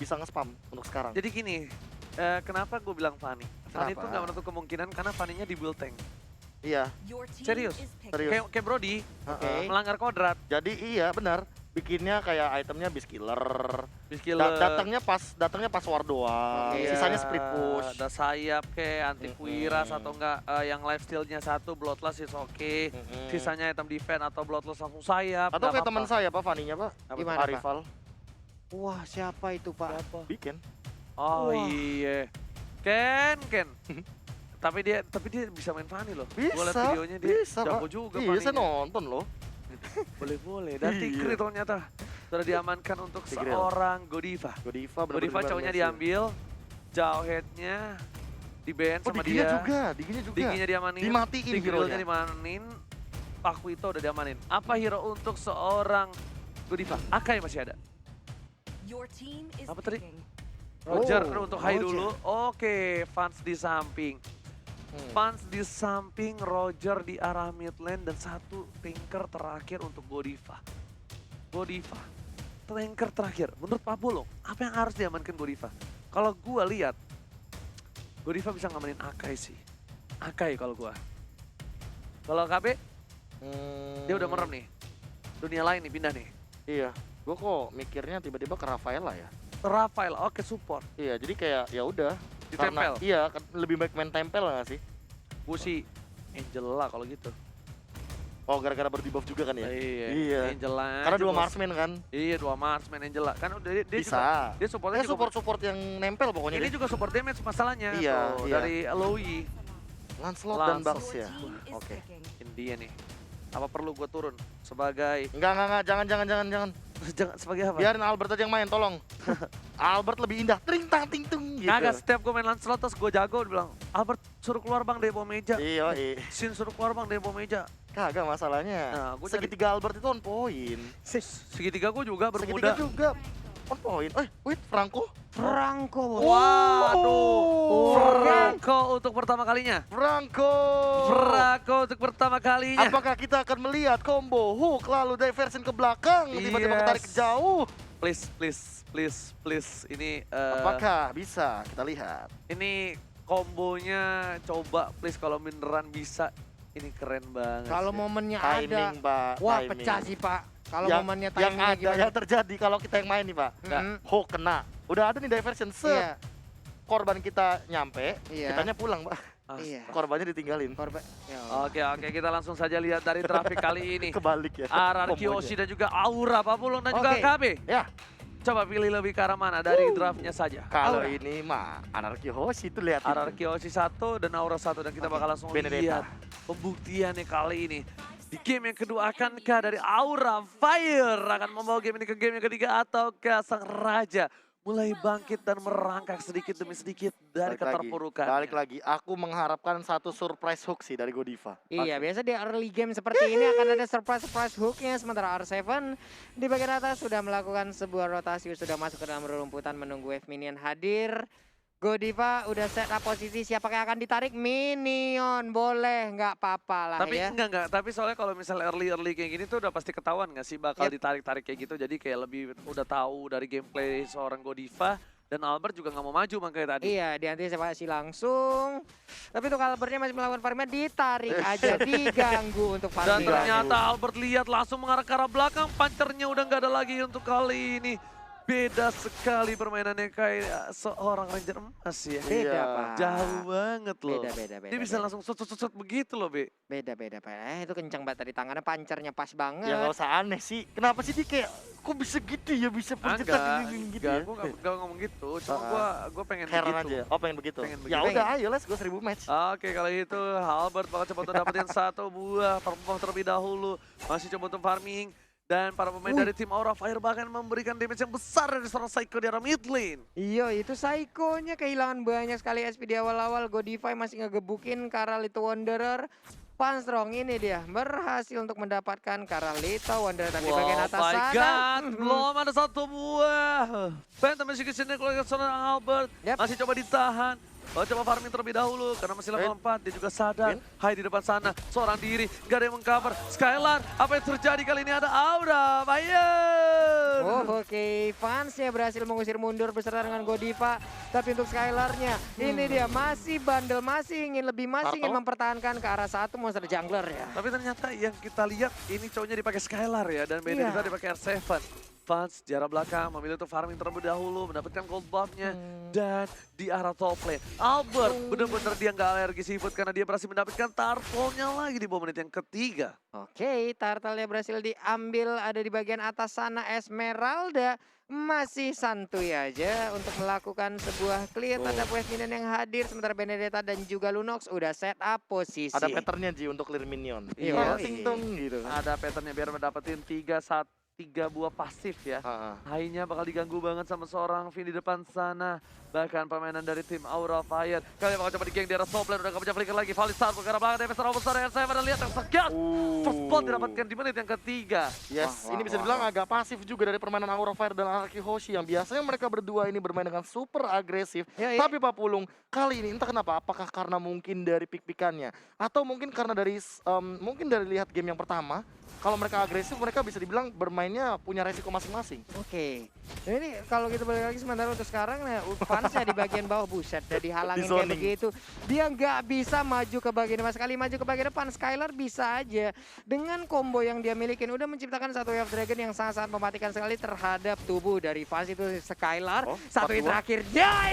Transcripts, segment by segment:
bisa nge-spam untuk sekarang. Jadi gini, kenapa gue bilang Fanny? Fanny itu Kenapa? nggak menutup kemungkinan karena Fanny-nya di build tank. Iya, Serius? serius. Kayak Brody, Heeh. melanggar kodrat. Jadi iya benar, bikinnya kayak itemnya beast killer. Killer. Datangnya pas war doang. Iya, Sisanya split push. ada sayap kayak anti kuiras Mm-mm. atau enggak yang life steal-nya 1 bloodless is oke. Mm-mm. Sisanya item defense atau bloodless langsung sayap. Atau nggak kayak teman apa-apa. saya Pak, Faninya Pak. Apa Gimana, tuh? Pak? Arifal. Wah, siapa itu, Pak? Siapa? Bikin. Oh Wah. iya. Ken. Tapi dia bisa main Fanny loh. Gue liat Bisa, videonya dia bisa jago Pak. juga Iya, saya Fanny-nya. nonton loh. Boleh. Dan Iya. Tigreal ternyata sudah diamankan untuk Tigreal. seorang Godiva. Godiva Godiva cowoknya diambil, jauh headnya di ban Oh, sama diginya dia. juga, diginya juga. Diginya diamanin. Dimatiin Tigrealnya hero-nya. dimanin. Pakuito udah diamanin. Apa hero untuk seorang Godiva? Akai masih ada. Apa tadi? Roger untuk high Roger. dulu. Oke, Vans di samping. Vans di samping, Roger di arah mid lane, dan satu tanker terakhir untuk Godiva. Tanker terakhir. Menurut Pak Bolong, apa yang harus diamankan Godiva? Kalau gua lihat, Godiva bisa ngamanin Akai sih. Akai kalau gua. Kalau KB, dia udah merem nih. Dunia lain nih, pindah nih. Iya, gua kok mikirnya tiba-tiba ke Rafaela ya. Rafael, oke support. Iya, jadi kayak ya udah. Ditempel. Iya, lebih baik main tempel nggak sih? Gua sih Angela kalau gitu. Oh, gara-gara berdebuff juga kan ya? Iya. Angela. Karena aja, dua bos. marksman kan? Iya, 2 marksman Angela. Kan udah dia Bisa. juga, dia supportnya juga support yang nempel pokoknya ini deh. juga support damage masalahnya. Iya, tuh, iya. dari Aloy. Lancelot dan Lancelot. Bugs ya. Oke. Ini dia nih. Apa perlu gue turun sebagai Enggak, jangan. jangan sebagai apa? Biarin Albert aja yang main, tolong. Albert lebih indah. Tring tang ting tung gitu. Kagak, setiap gue main Lancelot terus gue jago, dia bilang, Albert suruh keluar bang dari bawah meja. Iya, Sin suruh keluar bang dari bawah meja. kagak masalahnya. Nah, gua Segitiga Albert itu on point. Segitiga gue juga Segitiga bermuda. juga on point. Wait, Franco? Franco, bos. Waduh, Franco untuk pertama kalinya. Franco! Franco untuk pertama kalinya. Apakah kita akan melihat combo hook lalu diversion ke belakang tiba-tiba Yes. ketarik jauh? Please. Ini Apakah bisa kita lihat? ini kombonya coba please kalau beneran bisa. Ini keren banget. Kalau sih. momennya Timing, ada, Pak. wah timing. pecah sih, Pak. Kalau yang, momennya yang timingnya ada gimana? yang terjadi kalau kita yang main nih, Pak. Mm-mm. Hook kena. Udah ada nih diversion. Set. Iya, Korban kita nyampe, Iya. kitanya pulang, Pak. Ah, iya. Korbannya ditinggalin. Korban. Ya Allah. Oke, kita langsung saja lihat dari traffic kali ini. Kebalik ya. RRQ kombonya. Oshi dan juga Aura, Papulung dan juga Oke. KB. Ya, Coba pilih lebih ke arah mana dari draftnya saja. kalau Aura. ini mah anarki Hoshi itu lihat. RRQ Oshi 1 dan Aura 1 dan kita Oke, bakal langsung Benedetta. lihat pembuktiannya kali ini. Di game yang kedua akankah dari Aura Fire akan membawa game ini ke game yang ketiga ataukah sang raja mulai bangkit dan merangkak sedikit demi sedikit dari keterpurukan. Balik lagi, aku mengharapkan satu surprise hook sih dari Godiva. Iya, biasa di early game seperti ini akan ada surprise hooknya. Sementara R7 di bagian atas sudah melakukan sebuah rotasi, sudah masuk ke dalam rumputan menunggu wave minion hadir. Godiva udah set up posisi, siapa yang akan ditarik? Minion, boleh, nggak apa-apa lah Tapi ya. enggak, tapi soalnya kalau misalnya early kayak gini tuh udah pasti ketahuan nggak sih bakal Yep. ditarik-tarik kayak gitu. Jadi kayak lebih udah tahu dari gameplay seorang Godiva dan Albert juga nggak mau maju makanya tadi. Iya, diantisipasi langsung. Tapi untuk Albertnya masih melakukan farmnya, ditarik aja, diganggu untuk Dan farming. ternyata Albert lihat langsung mengarah ke arah belakang, pancernya udah nggak ada lagi untuk kali ini. Beda sekali permainannya kayak seorang Ranger emas ya. Beda, Iya. Pak. Jauh banget loh. Beda. Dia bisa langsung sut begitu loh, Be. Beda, Pak. Itu kencang banget tadi tangannya, pancernya pas banget. Ya nggak usah aneh sih. Kenapa sih dia kayak kok bisa gitu ya, bisa percepat gitu ya? Gue gak ngomong gitu. Cuma gue pengen Heran begitu. aja. Oh, pengen begitu. Pengen Ya begitu. udah, ayo let's go 1000 match. Oke, kalau itu Albert bakal coba untuk dapetin satu buah perempuan terlebih dahulu. Masih coba untuk farming. Dan para pemain dari tim Aura Fire bahkan memberikan damage yang besar dari seorang Psycho di arah mid lane. Iya, itu Psycho-nya kehilangan banyak sekali SP di awal-awal. Godify masih ngegebukin Karalito Wanderer. Panstrong ini dia berhasil untuk mendapatkan Karalito Wanderer tapi bagian atas my sana. God, belum ada satu buah. Phantom Execution keluarga seorang Albert Yep. masih coba ditahan. Oh, coba farming terlebih dahulu karena masih level 4. Dia juga sadar. Hai di depan sana, seorang diri, gak ada yang mengcover. Skylar, apa yang terjadi kali ini? Ada Aura, Fire. Oh, oke, fansnya berhasil mengusir mundur beserta dengan Godiva. Tapi untuk Skylarnya, ini dia masih bandel, masih ingin lebih, masih ingin mempertahankan ke arah satu monster jungler ya. Tapi ternyata yang kita lihat ini cowoknya dipakai Skylar ya, dan Benedetta dipakai R7. Fans jarak belakang memilih untuk farming terlebih dahulu, mendapatkan gold buff-nya. Dan di arah top lane, Albert bener-bener dia nggak alergi seafood karena dia berhasil mendapatkan turtle-nya lagi di bawah menit yang ketiga. Oke, turtle-nya berhasil diambil, ada di bagian atas sana. Esmeralda masih santuy aja untuk melakukan sebuah clear terhadap wave minion yang hadir. Sementara Benedetta dan juga Lunox udah set up posisi. Ada patternnya Ji untuk clear minion. Iya. Ting-tung gitu. Ada patternnya biar mendapetin 3 buah pasif ya. Hainya bakal diganggu banget sama seorang Vin di depan sana. Bahkan permainan dari tim Aura Fire. Kalian bakal coba digeng di arah top lane. Udah gak bisa flicker lagi. Valistar ke arah belakang. Defensor Robustar R7 dan lihat yang segat. First blood didapatkan di menit yang ketiga. Yes, ini bisa dibilang agak pasif juga dari permainan Aura Fire dan Araki Hoshi yang biasanya mereka berdua ini bermain dengan super agresif. Tapi Pak Pulung, kali ini entah kenapa, apakah karena mungkin dari pick-pickannya atau mungkin karena dari lihat game yang pertama, kalau mereka agresif mereka bisa dibilang bermainnya punya resiko masing-masing. Oke. Nah ini kalau kita balik lagi sementara untuk sekarang, nah fansnya di bagian bawah, buset, udah dihalangin kayak begitu. Dia nggak bisa maju ke bagian depan, sekali maju ke bagian depan, Skylar bisa aja. Dengan combo yang dia milikin, udah menciptakan satu wave dragon yang sangat-sangat mematikan sekali terhadap tubuh dari fans itu Skylar. Satu hit terakhir,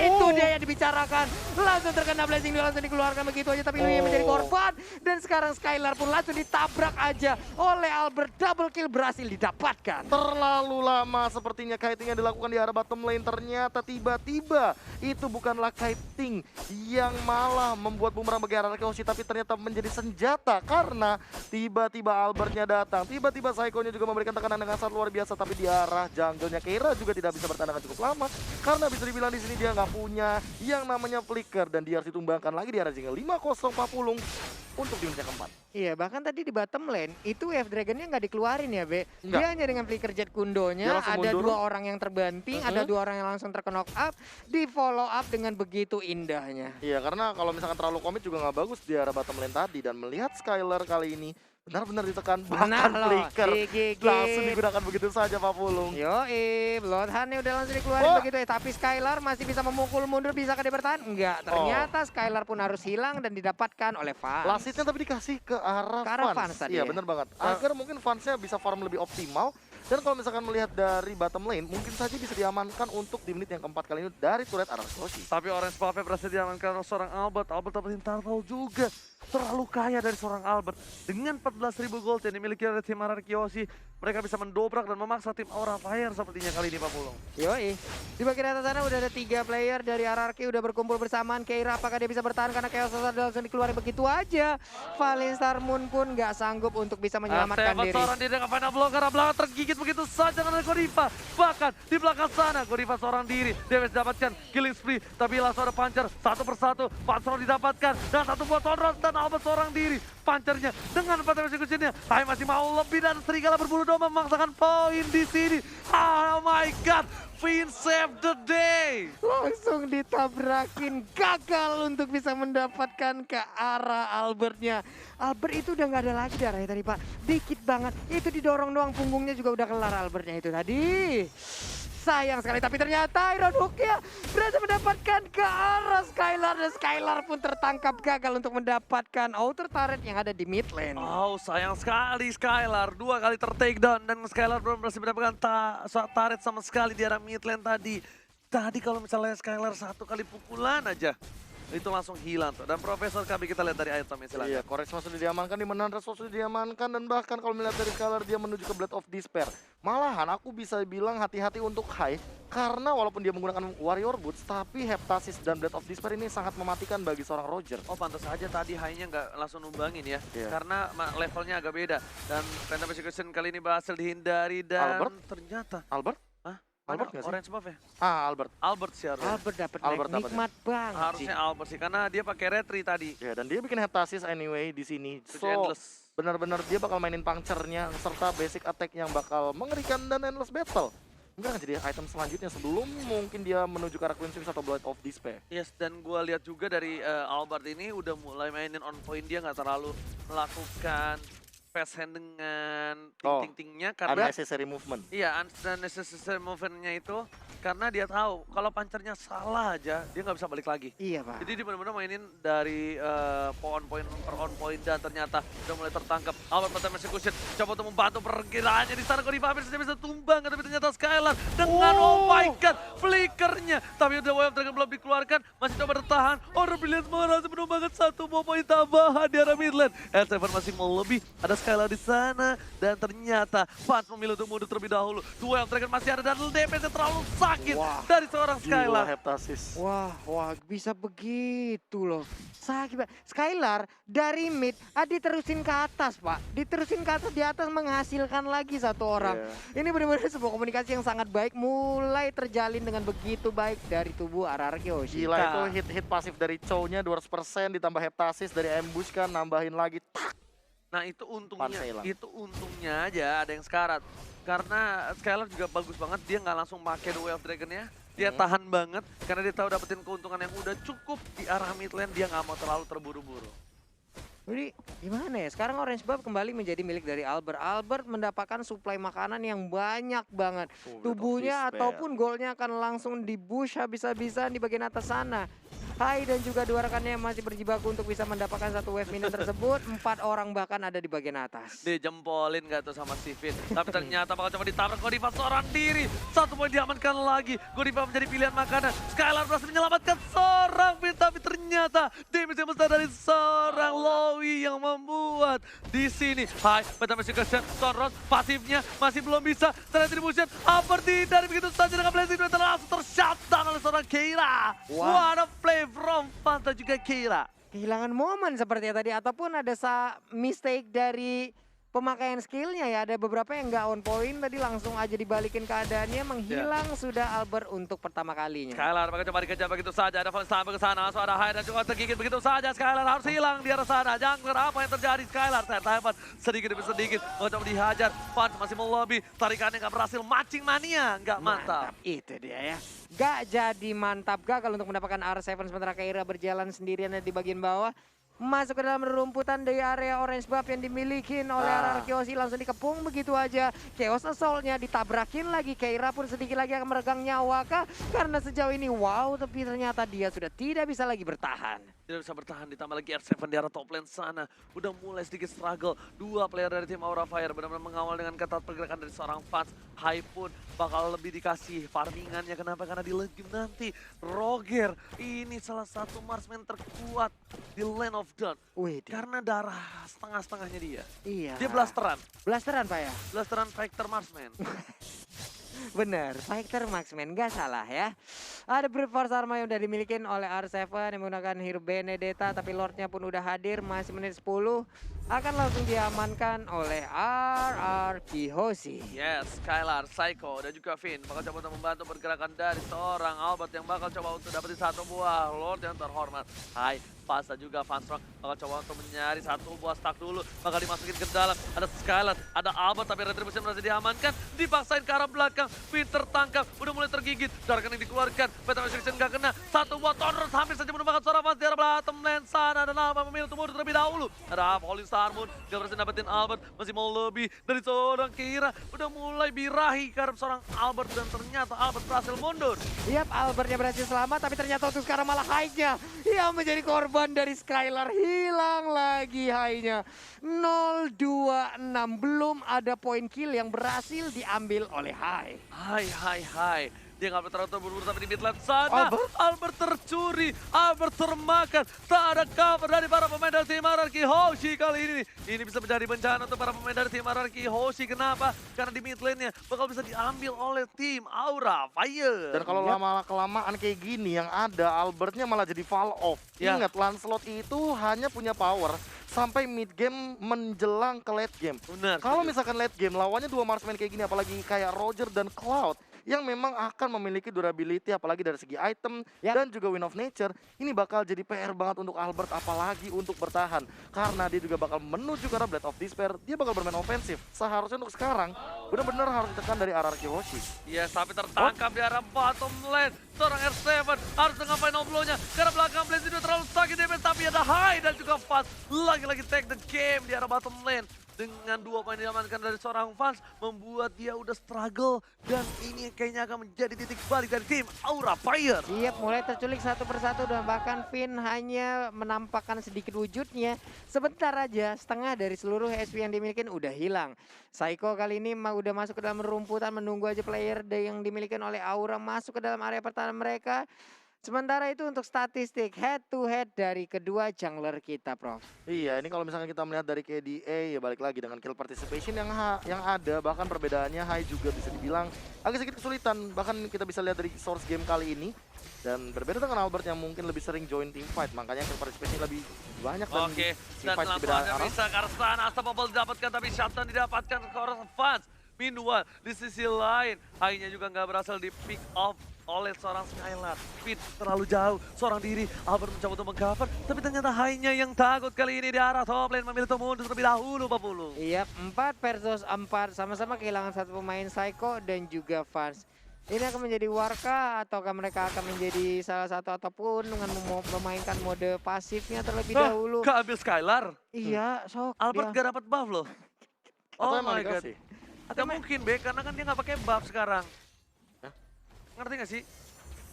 itu dia yang dibicarakan. Langsung terkena blessing, dia langsung dikeluarkan begitu aja, tapi Lui menjadi korban. Dan sekarang Skylar pun langsung ditabrak aja oleh Albert. Double kill berhasil didapatkan. Terlalu lama sepertinya kiting yang dilakukan di arah bottom lane. Ternyata tiba-tiba itu bukanlah kiting yang malah membuat bumerang bagi arah Hoshi, tapi ternyata menjadi senjata karena tiba-tiba Albertnya datang. Tiba-tiba Saiko-nya juga memberikan tekanan dengan sangat luar biasa, tapi di arah jungle-nya Keira juga tidak bisa bertahan dengan cukup lama karena bisa dibilang di sini dia nggak punya yang namanya flicker dan dia harus ditumbangkan lagi di arah jungle. 5-0 Papulung untuk di menit keempat. Iya, bahkan tadi di bottom lane itu wave dragonnya nggak dikeluarin ya, Be. Dia hanya dengan flicker jet kundonya, ada mundur. 2 orang yang terbanting, ada 2 orang yang langsung terknock up, di follow up dengan begitu indahnya. Iya, karena kalau misalkan terlalu komit juga nggak bagus di arah bottom lane tadi. Dan melihat Skylar kali ini benar-benar ditekan, bahkan flicker langsung digunakan begitu saja Pak Pulung. Yoi, Bloodhound-nya udah langsung dikeluarin begitu ya. Tapi Skylar masih bisa memukul mundur, bisakah dia bertahan? Enggak, ternyata Skylar pun harus hilang dan didapatkan oleh fans. Last hitnya tapi dikasih ke arah fans tadi. Iya, benar banget. Agar mungkin fansnya bisa farm lebih optimal. Dan kalau misalkan melihat dari bottom lane, mungkin saja bisa diamankan untuk di menit yang keempat kali ini dari turret arah Hoshi. Tapi Orange Buff berhasil diamankan oleh seorang Albert. Albert dapetin turtle juga. Terlalu kaya dari seorang Albert. Dengan 14.000 gold yang dimiliki oleh tim Araki Hoshi, mereka bisa mendobrak dan memaksa tim Aura Fire sepertinya kali ini Pak Pulung. Yoi, di bagian atas sana udah ada 3 player dari RRQ udah berkumpul bersamaan. Keira apakah dia bisa bertahan karena Chaos langsung dikeluarin begitu aja. Valistar Moon pun nggak sanggup untuk bisa menyelamatkan diri. Seorang diri dengan final blow karena belakang tergigit begitu saja dengan Godiva. Bahkan di belakang sana Godiva seorang diri. Dia bisa dapatkan killing spree, tapi langsung ada puncher satu persatu. Pansor didapatkan dan satu buat Sonron dan Albert seorang diri. Punchernya dengan 4 executionnya. Hai masih mau lebih dan Serigala berbulu domba memaksakan poin di sini. Oh my god, Finn save the day. Langsung ditabrakin, gagal untuk bisa mendapatkan ke arah Albertnya. Albert itu udah nggak ada lagi darahnya tadi Pak, dikit banget. Itu didorong doang, punggungnya juga udah kelar Albertnya itu tadi. Sayang sekali, tapi ternyata Iron Hook-nya berhasil mendapatkan ke arah Skylar. Dan Skylar pun tertangkap gagal untuk mendapatkan outer turret yang ada di mid lane. Oh sayang sekali Skylar, 2 kali ter-takedown dan Skylar belum berhasil mendapatkan turret sama sekali di arah mid lane tadi. Tadi kalau misalnya Skylar 1 kali pukulan aja, itu langsung hilang tuh. Dan Profesor KB kita lihat dari item istilahnya. Iya, Koreksma sudah diamankan, di Menandra sudah diamankan, dan bahkan kalau melihat dari Skylar dia menuju ke Blade of Despair. Malahan aku bisa bilang hati-hati untuk Hai, karena walaupun dia menggunakan Warrior Boots, tapi Heptasis dan Blade of Despair ini sangat mematikan bagi seorang Roger. Oh pantas saja tadi Hai-nya nggak langsung numbangin ya, karena levelnya agak beda. Dan Phantom Execution kali ini berhasil dihindari dan Albert? Ternyata Albert? Albert nggak sih? Orange buff ya? Albert. Albert sih harusnya. Albert dapat Albert dapat nikmat banget Harusnya Albert sih, karena dia pakai retri tadi. Ya, dan dia bikin Heptasis anyway di sini. So, endless. Benar-benar dia bakal mainin puncture-nya serta basic attack yang bakal mengerikan dan endless battle. Enggak akan jadi item selanjutnya sebelum mungkin dia menuju ke arah Queen Swift atau Blade of Despair. Yes, dan gue lihat juga dari Albert ini udah mulai mainin on point, dia nggak terlalu melakukan fast hand dengan ting-ting-tingnya karena Unnecessary movement. iya, unnecessary movement-nya itu karena dia tahu kalau pancernya salah aja dia nggak bisa balik lagi. Iya, Pak. Jadi dia benar-benar mainin dari on point per on point dan ternyata udah mulai tertangkap. Albert Pattern Execution coba untuk membantu perkiraannya di sana. Godiva hampir saja bisa tumbang, tapi ternyata Skylar dengan oh my god flickernya. Tapi udah Wave Dragon belum dikeluarkan, masih coba bertahan. Order Brilliant berhasil menumbangkan satu poin tambahan di arah mid lane. R7 masih mau lebih, ada Skylar di sana dan ternyata Fans memilih untuk mundur terlebih dahulu. Dua Wave Dragon masih ada dan DPS terlalu sakit dari seorang Skylar. Gila Heptasis. Wah, bisa begitu loh. Sakit, Pak. Skylar dari mid, diterusin ke atas, Pak. Diterusin ke atas, di atas menghasilkan lagi satu orang. Ini benar-benar sebuah komunikasi yang sangat baik, mulai terjalin dengan begitu baik dari tubuh RRQ Hoshi. Gila itu hit pasif dari Chow-nya 200% ditambah Heptasis dari ambush kan nambahin lagi. Tak. Nah itu Pansa hilang. untungnya aja ada yang sekarat. Karena Skylar juga bagus banget, dia nggak langsung pakai The Way of Dragon-nya. Dia tahan banget karena dia tahu dapetin keuntungan yang udah cukup di arah mid lane, dia nggak mau terlalu terburu-buru. Jadi gimana ya, sekarang Orange Buff kembali menjadi milik dari Albert. Albert mendapatkan suplai makanan yang banyak banget. Tubuhnya ataupun golnya akan langsung di-bush habis-habisan di bagian atas sana. Hai dan juga dua rekannya masih berjibaku untuk bisa mendapatkan satu wave minion tersebut. 4 orang bahkan ada di bagian atas. Dijempolin gak tuh sama Sivin. Tapi ternyata bakal coba ditabrak Godiva seorang diri. 1 poin diamankan lagi. Godiva menjadi pilihan makanan. Skylar berhasil menyelamatkan seorang Vin. Tapi ternyata damage yang besar dari seorang Lowy yang membuat di sini. Hai, Betam Execution, Sonros pasifnya masih belum bisa. Ternyata dibution, Aperti dari begitu saja dengan Blazing Duel langsung tershutdown oleh seorang Keira. What a play from Fanta juga Keira. Kehilangan momen sepertinya tadi, ataupun ada mistake dari pemakaian skillnya ya. Ada beberapa yang nggak on point tadi, langsung aja dibalikin keadaannya, menghilang sudah Albert untuk pertama kalinya. Skylar bakal coba dikejar begitu saja, ada Fons sampai ke sana, langsung ada Hai dan juga tergigit begitu saja. Skylar harus hilang di arah sana. Jangkar apa yang terjadi Skylar? Tertahan sedikit demi sedikit, mau coba dihajar. Fons masih mau lobby, tarikannya nggak berhasil, mancing mania nggak mantap. Itu dia ya. Gak jadi mantap gagal untuk mendapatkan R7, sementara Keira berjalan sendirian di bagian bawah. Masuk ke dalam rumputan dari area Orange Buff yang dimiliki oleh RRQ Hoshi, langsung dikepung begitu aja. Chaos Assault-nya ditabrakin lagi. Keira pun sedikit lagi akan meregang nyawa kah? Karena sejauh ini tapi ternyata dia sudah tidak bisa lagi bertahan. Tidak bisa bertahan, ditambah lagi R7 di arah top lane sana. Udah mulai sedikit struggle. 2 player dari tim Aura Fire benar-benar mengawal dengan ketat pergerakan dari seorang Fans. Hai pun bakal lebih dikasih farmingannya. Kenapa? Karena di lane game nanti Roger ini salah satu marksman terkuat di Land of Dawn. Karena darah setengah-setengahnya dia. Iya. Dia blasteran. Blasteran, Pak ya? Blasteran fighter marksman. Bener, fighter marksman, gak salah ya. Ada Brute Force Armor yang udah dimiliki oleh R7 yang menggunakan Hero Benedetta, tapi Lordnya pun udah hadir, masih menit 10. Akan langsung diamankan oleh RRQ Hoshi. Yes, Skylar, Psycho, dan juga Finn bakal coba untuk membantu pergerakan dari seorang Albert yang bakal coba untuk dapetin satu buah Lord yang terhormat. Hai, Fasa juga Fanstrong bakal coba untuk mencari satu buah stack dulu, bakal dimasukin ke dalam. Ada Skylar, ada Albert, tapi Retribution berhasil diamankan, dipaksain ke arah belakang. Finn tertangkap, udah mulai tergigit, darahkan yang dikeluarkan. Betam Execution gak kena, satu buah Thunderous hampir saja menumbangkan seorang Fans di arah bottom lane sana. Dan Alba memilih untuk mundur terlebih dahulu. Ada Holy Star Moon, gak berhasil dapetin Albert, masih mau lebih dari seorang Keira. Udah mulai birahi ke arah seorang Albert dan ternyata Albert berhasil mundur. Yap, Albertnya berhasil selamat, tapi ternyata untuk sekarang malah Hai-nya yang menjadi korban dari Skylar. Hilang lagi Hai-nya. 0-2-6, belum ada poin kill yang berhasil diambil oleh Hai. Hai. Dia nggak terlalu terburu-buru tapi di mid lane sana. Albert tercuri, Albert termakan. Tak ada cover dari para pemain dari tim RRQ Hoshi kali ini. Ini bisa menjadi bencana untuk para pemain dari tim RRQ Hoshi. Kenapa? Karena di mid lane-nya bakal bisa diambil oleh tim Aura Fire. Dan kalau lama-kelamaan kayak gini yang ada Albertnya malah jadi fall off. Ingat, Lancelot itu hanya punya power sampai mid game menjelang ke late game. Benar. Kalau misalkan late game lawannya 2 marksman kayak gini, apalagi kayak Roger dan Cloud, yang memang akan memiliki durability apalagi dari segi item dan juga Wind of Nature. Ini bakal jadi PR banget untuk Albert apalagi untuk bertahan. Karena dia juga bakal menuju ke arah Blade of Despair, dia bakal bermain ofensif. Seharusnya untuk sekarang benar-benar harus ditekan dari arah Kiyoshi. Yes, tapi tertangkap di arah bottom lane. Seorang R7 harus dengan final blow-nya. Karena belakang Blaze itu terlalu sakit damage, tapi ada High dan juga Fast. Lagi-lagi take the game di arah bottom lane. Dengan 2 poin diamankan dari seorang fans, membuat dia udah struggle. Dan ini kayaknya akan menjadi titik balik dari tim Aura Fire. Yap, mulai terculik satu persatu dan bahkan Finn hanya menampakkan sedikit wujudnya. Sebentar aja, setengah dari seluruh SP yang dimiliki udah hilang. Psycho kali ini udah masuk ke dalam rumputan, menunggu aja player yang dimiliki oleh Aura masuk ke dalam area pertahanan mereka. Sementara itu untuk statistik head to head dari kedua jungler kita, Prof. Iya, ini kalau misalkan kita melihat dari KDA ya balik lagi dengan kill participation yang ada, bahkan perbedaannya High juga bisa dibilang agak sedikit kesulitan. Bahkan kita bisa lihat dari source game kali ini dan berbeda dengan Albert yang mungkin lebih sering join team fight, makanya kill participation lebih banyak dan Oke, team dan fight di langsung beda ada arah. bisa Karsan, Unstoppable didapatkan tapi Shutdown didapatkan ke orang fans. Meanwhile, di sisi lain, High-nya juga nggak berhasil di pick off oleh seorang Skylar. Fit terlalu jauh, seorang diri. Albert mencoba untuk mengcover, tapi ternyata High-nya yang takut kali ini di arah top lane memilih untuk mundur terlebih dahulu, Pak Pulung. Iya, 4 versus 4, sama-sama kehilangan satu pemain Psycho dan juga Fans. Ini akan menjadi Warka ataukah mereka akan menjadi salah satu ataupun dengan memainkan mode pasifnya terlebih dahulu. Keambil Skylar. Iya, sok. Albert gak dapat buff loh. Atau Oh emang my god. dikasih? Atau mungkin Be, karena kan dia nggak pakai buff sekarang. Hah? Ngerti gak sih?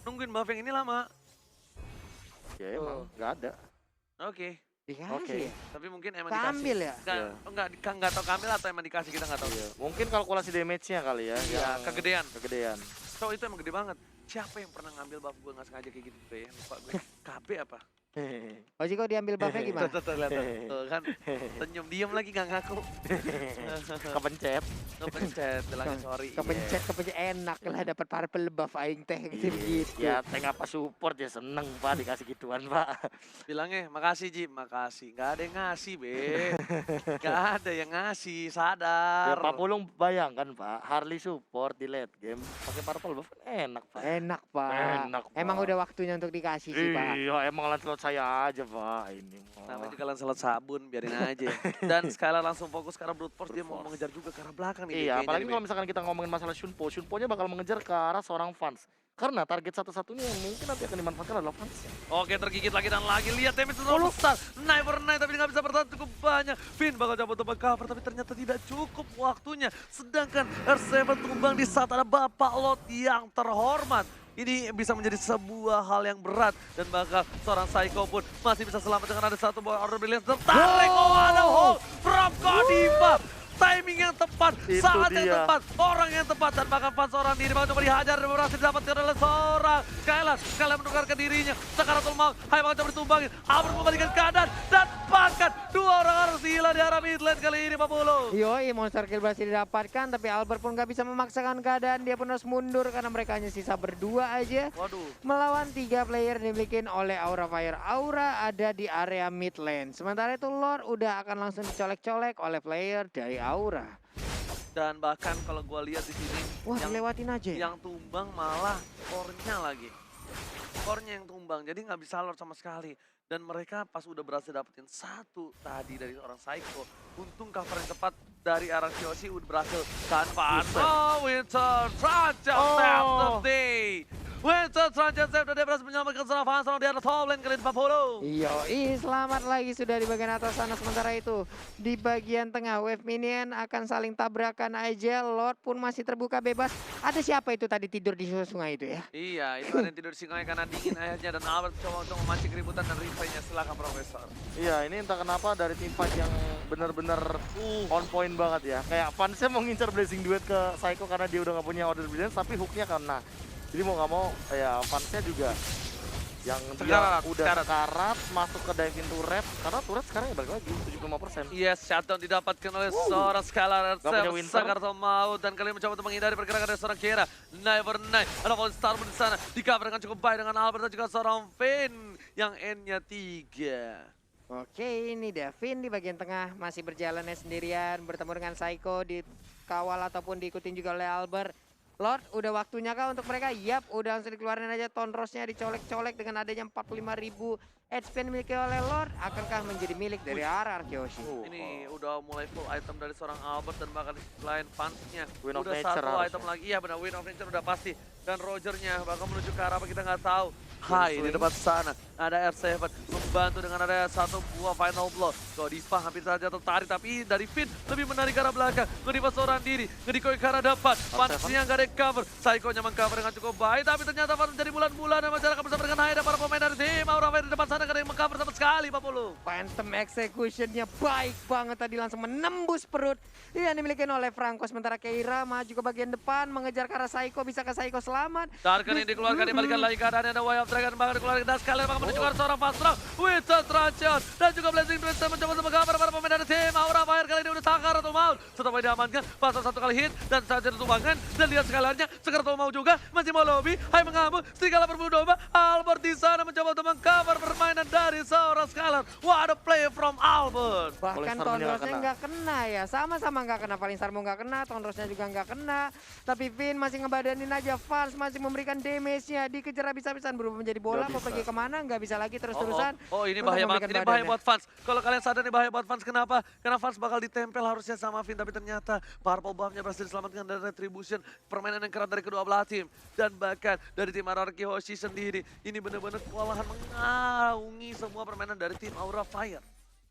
Nungguin buff yang ini lama. Ya emang, nggak ada. Oke. Dikasih Oke. ya? Tapi mungkin emang Keambil dikasih. ya? Nggak tahu kambil atau emang dikasih, kita nggak tahu. Iya. Mungkin kalkulasi damage-nya kali ya. Iya, yang kegedean. Kegedean. So itu emang gede banget. Siapa yang pernah ngambil buff gue nggak sengaja kayak gitu Be? Lupa gue. KB apa? Oji kok diambil buffnya gimana? Tuh, lihat tuh kan. Senyum diem lagi nggak ngaku. Kepencet. Kepencet, bilangnya sorry. Kepencet enak lah dapat purple buff aing teh gitu. Ya tank apa support ya seneng Pak dikasih gituan Pak. Bilangnya makasih Ji, makasih. Nggak ada yang ngasih Be. Nggak ada yang ngasih, Ya sadar. Pak Pulung bayangkan Pak, Harley support di late game pakai purple buff kan enak Pak. Enak, Pak. Enak, Pak. Emang udah waktunya untuk dikasih sih, Pak. Iya emang Lancelot saya aja Pak ini mah. Namanya juga Lancelot sabun, biarin aja. Dan Skylar langsung fokus ke arah Brute Force, dia mau mengejar juga ke arah belakang nih. Iya kayaknya apalagi nih, kalau Be. misalkan kita ngomongin masalah Shunpo-nya bakal mengejar ke arah seorang fans. Karena target satu-satunya yang mungkin nanti akan dimanfaatkan adalah fans. Oke, tergigit lagi dan lagi. Lihat damage terlalu besar. Never night tapi nggak bisa bertahan cukup banyak. Finn bakal coba untuk cover tapi ternyata tidak cukup waktunya. Sedangkan R7 tumbang di saat ada Bapak Lot yang terhormat. Ini bisa menjadi sebuah hal yang berat dan bakal seorang Psycho pun masih bisa selamat dengan ada satu buah order brilliance tertarik. Oh, ada hold from Godiva. Timing yang tepat, Itu saat yang dia. tepat, orang yang tepat dan bahkan fans seorang diri bakal coba dihajar dan berhasil didapatkan oleh seorang Skylar menukarkan dirinya. Sakaratul Maut, Hai bakal coba ditumbangin, Albert membalikan keadaan dan bahkan 2 orang harus hilang di arah mid lane kali ini Pak Pulu. Yoi, monster kill berhasil didapatkan, tapi Albert pun gak bisa memaksakan keadaan. Dia pun harus mundur karena mereka hanya sisa berdua aja. Waduh. Melawan 3 player dimiliki oleh Aura Fire. Aura ada di area mid lane. Sementara itu Lord udah akan langsung dicolek-colek oleh player dari Aura. Dan bahkan kalau gua lihat di sini Wah, yang, dilewatin aja ya? yang tumbang malah core-nya lagi. Core-nya yang tumbang, jadi nggak bisa Lord sama sekali. Dan mereka pas udah berhasil dapetin satu tadi dari orang Psycho, untung cover yang tepat dari arah Kiyoshi udah berhasil tanpa Winter Trajan save the day. Winter Trajan save the day berhasil menyelamatkan seorang fans di arah top lane kali ini 40. Yoi, selamat lagi sudah di bagian atas sana. Sementara itu di bagian tengah wave minion akan saling tabrakan aja. Lord pun masih terbuka bebas. Ada siapa itu tadi tidur di sungai itu ya? Iya, itu ada yang tidur di singai karena dingin akhirnya dan Albert coba untuk memancing keributan dan replaynya silakan Profesor. Iya ini entah kenapa dari tim fight yang bener-bener on point banget ya. Kayak fansnya mau ngincar Blazing Duet ke Psycho karena dia udah gak punya order brilliance tapi hooknya kena. Jadi mau gak mau ya fansnya juga yang dia udah sekarat masuk ke diving turret karena turret sekarang ya balik lagi 75%. Yes, shutdown didapatkan oleh seorang Skylar Gak punya Winter. Sagarto Maut dan kalian mencoba untuk menghindari pergerakan dari seorang Kira. Never Night, ada Fallen Star pun di sana. Di-cover dengan cukup baik dengan Albert dan juga seorang Finn yang N-nya 3. Oke, ini Davin di bagian tengah masih berjalannya sendirian bertemu dengan Psycho dikawal ataupun diikutin juga oleh Albert. Lord, udah waktunya kah untuk mereka? Yap, udah langsung dikeluarin aja Tonrosnya, dicolek-colek dengan adanya 45.000 HP yang dimiliki oleh Lord. Akankah menjadi milik dari RRQ Yoshi? Ini udah mulai full item dari seorang Albert dan bahkan di selain Fansnya Win of udah Nature satu harusnya. item lagi. Iya benar, Win of Nature udah pasti. Dan Rogernya bakal menuju ke arah apa kita nggak tahu. Hai, di Swing. depan sana ada R7 membantu dengan ada satu buah final blow. Godiva hampir saja tertarik tapi dari Finn lebih menarik ke arah belakang. Godiva seorang diri, ngedikoi ke arah depan. Fansnya nggak ada cover, Psycho-nya meng-cover dengan cukup baik tapi ternyata Fans menjadi bulan-bulan dan masyarakat bersama dengan Hai dan para pemain dari tim Aura Fire di depan sana nggak ada yang meng-cover sama sekali, Pak Pulu. Phantom Execution-nya baik banget tadi, langsung menembus perut yang dimiliki oleh Franco. Sementara Keira maju ke bagian depan mengejar ke arah Psycho. Bisa ke Psycho selamat? Darkan ini dikeluarkan, dibalikan lagi keadaannya ada Way of Dragon bahkan dikeluarkan dan sekalian bahkan menuju ke arah seorang Fast Rock. Wizard Rachel dan juga Blazing Twist mencoba untuk mengcover para pemain dari tim Aura Fire kali ini udah sakar atau maut. Setelah diamankan, Fast Rock satu kali hit dan saja ditumbangkan dan lihat sekaliannya sekar atau mau juga masih mau lobby. Hai mengamuk, Serigala berburu domba. Albert di sana mencoba untuk mengcover permainan dari seorang Scalar. What a play from Albert. Bahkan Polestar-nya nggak Tonrosnya kena. nggak kena ya, sama-sama nggak kena. Paling Sarmo nggak kena, Tonrosnya juga nggak kena. Tapi Finn masih ngebadanin aja, Fans masih memberikan damage-nya, dikejar habis-habisan berubah menjadi bola. Nggak Mau bisa. pergi kemana? Nggak bisa lagi terus-terusan. Oh, ini untuk bahaya memberikan banget, ini bahaya badannya. buat fans. Kalau kalian sadar ini bahaya buat fans, kenapa? Karena fans bakal ditempel harusnya sama Finn, tapi ternyata Purple Buff-nya berhasil diselamatkan dari Retribution. Permainan yang keras dari kedua belah tim. Dan bahkan dari tim RRQ Hoshi sendiri, ini benar-benar kewalahan mengaungi semua permainan dari tim Aura Fire.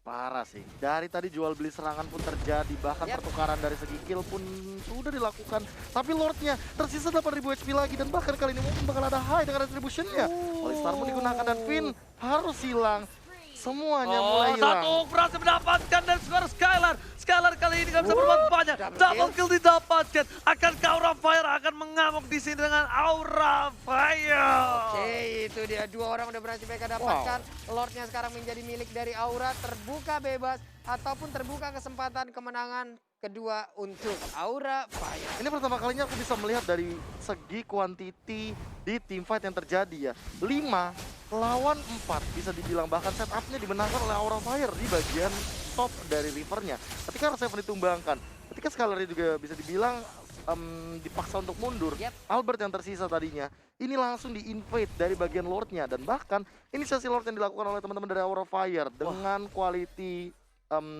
Parah sih. Dari tadi jual beli serangan pun terjadi, bahkan Yap. pertukaran dari segi kill pun sudah dilakukan. Tapi Lordnya tersisa 8.000 HP lagi dan bahkan kali ini mungkin bakal ada high dengan retribution-nya. Oleh Starmoon digunakan dan Finn harus hilang. Semuanya mulai hilang. Satu berhasil mendapatkan dan skor Skylar. Skylar kali ini nggak bisa berbuat banyak. double Double kill didapatkan. Akankah Aura Fire akan mengamuk di sini dengan Aura Fire? Oke, itu dia 2 orang udah berhasil mereka dapatkan. Lordnya sekarang menjadi milik dari Aura, terbuka bebas ataupun terbuka kesempatan kemenangan kedua untuk Aura Fire. Ini pertama kalinya aku bisa melihat dari segi quantity di teamfight yang terjadi ya. 5 lawan 4 bisa dibilang, bahkan setupnya dimenangkan oleh Aura Fire di bagian top dari rivernya. Ketika R7 ditumbangkan, ketika Scalar juga bisa dibilang dipaksa untuk mundur. Yep. Albert yang tersisa tadinya, ini langsung di-invade dari bagian Lordnya. Dan bahkan inisiasi Lord yang dilakukan oleh teman-teman dari Aura Fire dengan quality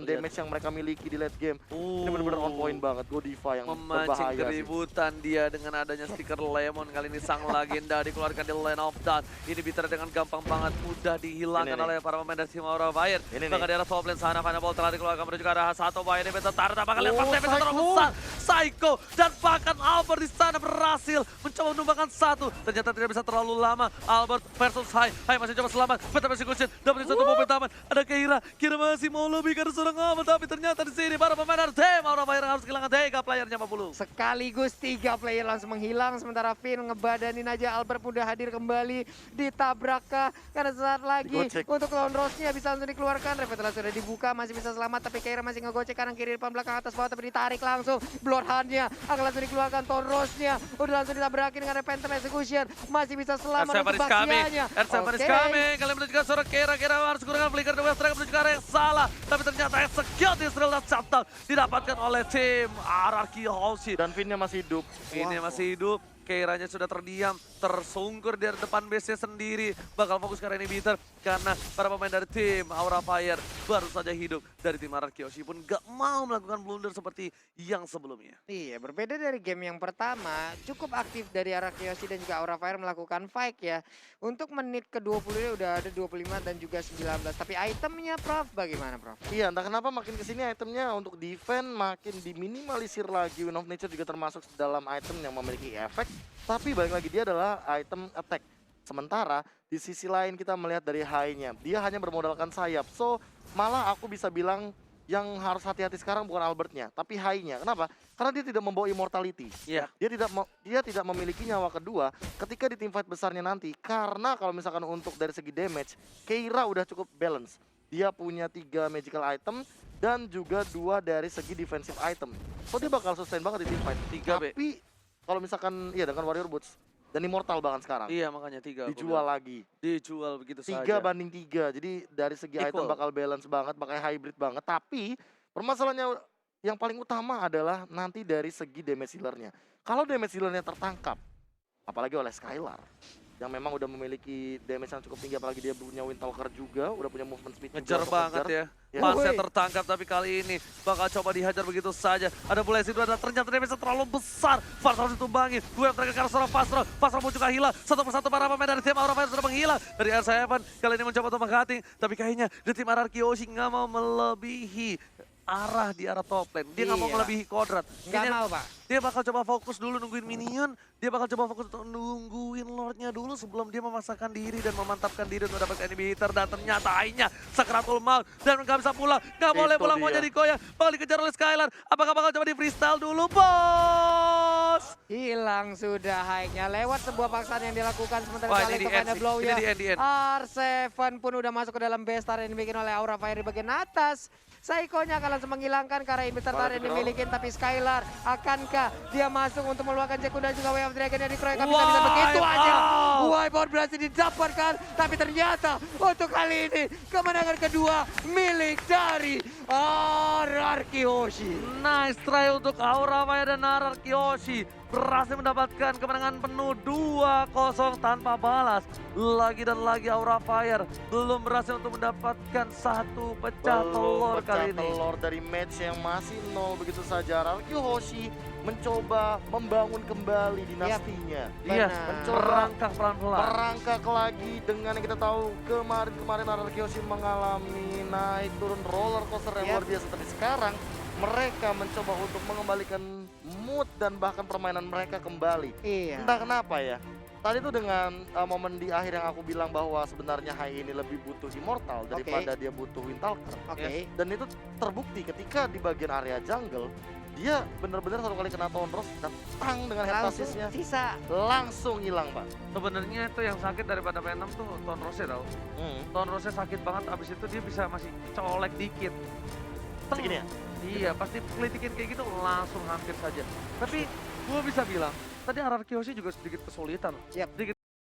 damage yang mereka miliki di late game. Ini benar-benar on point banget. Godiva yang Memancing berbahaya sih. keributan dia dengan adanya stiker Lemon. Kali ini sang legenda dikeluarkan di Land of Dawn. Ini bicara dengan gampang banget, mudah dihilangkan Ini nih. oleh para pemain dari tim Aura Fire. Ini Bahkan nih. di arah top lane sana, Final Ball telah dikeluarkan menuju ke arah satu bahaya ini betul taruh. Bahkan lihat Oh, pas damage terlalu Psycho. besar. Psycho dan bahkan Albert di sana berhasil mencoba menumbangkan satu. Ternyata tidak bisa terlalu lama. Albert versus Hai. Hai masih coba selamat. Phantom Execution dapat satu momen taman. Ada Keira. Kira masih mau lebih karena seorang Albert. Tapi ternyata di sini para pemain dari tim Aura Fire harus kehilangan 3 playernya 50. Sekaligus 3 player langsung menghilang, sementara Finn ngebadanin aja. Albert udah hadir kembali, ditabrak kah? Karena saat lagi Digocek. untuk Clown Rose-nya bisa langsung dikeluarkan. Revitalize sudah dibuka, masih bisa selamat, tapi Keira masih ngegocek kanan kiri depan belakang atas bawah, tapi ditarik langsung. Bloodhound-nya akan langsung dikeluarkan. Clown Rose-nya udah langsung ditabrakin dengan Phantom Execution, masih bisa selamat untuk R7 is coming. Baxianya. R7 is coming. Kalian menuju ke seorang Keira. Keira harus gunakan flicker. The West Dragon menuju ke arah yang salah. Tapi ternyata execute Israel dan shutdown didapatkan oleh tim RRQ Hoshi. Dan Finn-nya masih hidup. Ini Wow. masih hidup. Keiranya sudah terdiam, tersungkur di depan base-nya sendiri. Bakal fokus karena ini bitter. Karena para pemain dari tim Aura Fire baru saja hidup. Dari tim RRQ Hoshi pun gak mau melakukan blunder seperti yang sebelumnya. Iya, berbeda dari game yang pertama, cukup aktif dari arah Kiyoshi dan juga Aura Fire melakukan fight ya. Untuk menit ke-20 ini udah ada 25 dan juga 19. Tapi itemnya Prof, bagaimana Prof? Iya, entah kenapa makin kesini itemnya untuk defense makin diminimalisir lagi. Wind of Nature juga termasuk dalam item yang memiliki efek. Tapi balik lagi dia adalah item attack. Sementara di sisi lain kita melihat dari high-nya. Dia hanya bermodalkan sayap. So malah aku bisa bilang yang harus hati-hati sekarang bukan Albertnya, tapi high-nya. Kenapa? Karena dia tidak membawa immortality. Iya. Dia tidak memiliki nyawa kedua ketika di teamfight besarnya nanti. Karena kalau misalkan untuk dari segi damage, Keira udah cukup balance. Dia punya 3 magical item dan juga 2 dari segi defensive item. So dia bakal sustain banget di teamfight. 3 B. Tapi kalau misalkan iya dengan Warrior Boots dan Immortal bahkan sekarang Iya makanya 3. dijual lagi. Dijual begitu 3 saja. banding 3. Jadi dari segi item Equal. bakal balance banget, bakal hybrid banget. Tapi permasalahannya yang paling utama adalah nanti dari segi damage healer-nya. Kalau damage dealernya tertangkap, apalagi oleh Skylar, yang memang udah memiliki damage yang cukup tinggi, apalagi dia punya Windtalker juga, udah punya movement speed juga Ngejar untuk banget ngejar. ya. Ya. Pasnya Woi. tertangkap tapi kali ini bakal coba dihajar begitu saja. Ada Blessing dan ternyata damage terlalu besar. Fars harus ditumbangi. Dua yang terakhir karena seorang Fastro. Fastro pun juga hilang. Satu persatu para pemain dari tim Aura Fire sudah menghilang. Dari R7 kali ini mencoba untuk menghating. Tapi kayaknya di tim RR Kyoshi nggak mau melebihi arah di arah top lane. Dia nggak mau Iya. melebihi kodrat. Nggak Ini mau, Pak. dia bakal coba fokus dulu nungguin minion. Dia bakal coba fokus untuk nungguin lordnya dulu sebelum dia memasakkan diri dan memantapkan diri untuk dapat inhibitor. Dan ternyata akhirnya Sakratul Maut dan nggak bisa pulang. Nggak boleh Itu pulang, mau dia. jadi goyang. Bakal dikejar oleh Skylar. Apakah bakal coba di freestyle dulu, bos? Hilang sudah high-nya lewat sebuah paksaan yang dilakukan sementara Wah, kali ini di kepada end sih. blow Ini ya. di end. R7 pun udah masuk ke dalam base star yang dibikin oleh Aura Fire di bagian atas. Saikonya akan langsung menghilangkan karena inhibitor Boleh yang di-draw. dimiliki, tapi Skylar akankah dia masuk untuk meluangkan Jakun dan juga Way of Dragon yang dikeroyok bisa Wipe begitu aja. out. Wipeout berhasil didapatkan, tapi ternyata untuk kali ini kemenangan kedua milik dari RR Kyoshi. Nice try untuk Aura Fire dan RR Kyoshi. Berhasil mendapatkan kemenangan penuh 2-0 tanpa balas. Lagi dan lagi Aura Fire belum berhasil untuk mendapatkan satu pecah telur kali ini. Telur dari match yang masih 0 begitu saja. Rarky Hoshi mencoba membangun kembali dinastinya. Iya, Benar. Mencoba merangkak pelan-pelan. merangkak lagi dengan yang kita tahu kemarin Rarky Hoshi mengalami naik turun roller coaster yang Yap. luar biasa. Tapi sekarang mereka mencoba untuk mengembalikan mood dan bahkan permainan mereka kembali. Iya. Entah kenapa ya. Tadi tuh dengan momen di akhir yang aku bilang bahwa sebenarnya Hai ini lebih butuh Immortal daripada dia butuh Windtalker. Oke. Dan itu terbukti ketika di bagian area jungle, dia benar-benar satu kali kena Tonros dan tang dengan Langsung hetasisnya sisa. langsung hilang, Pak. Sebenarnya itu yang sakit daripada Venom tuh Ton Rose tau. Ton Rose sakit banget, abis itu dia bisa masih colek dikit. Teng. Segini ya? Iya, pasti kelitikin kayak gitu langsung hampir saja. Tapi gue bisa bilang, tadi RR Kyoshi juga sedikit kesulitan. Yap. Sedikit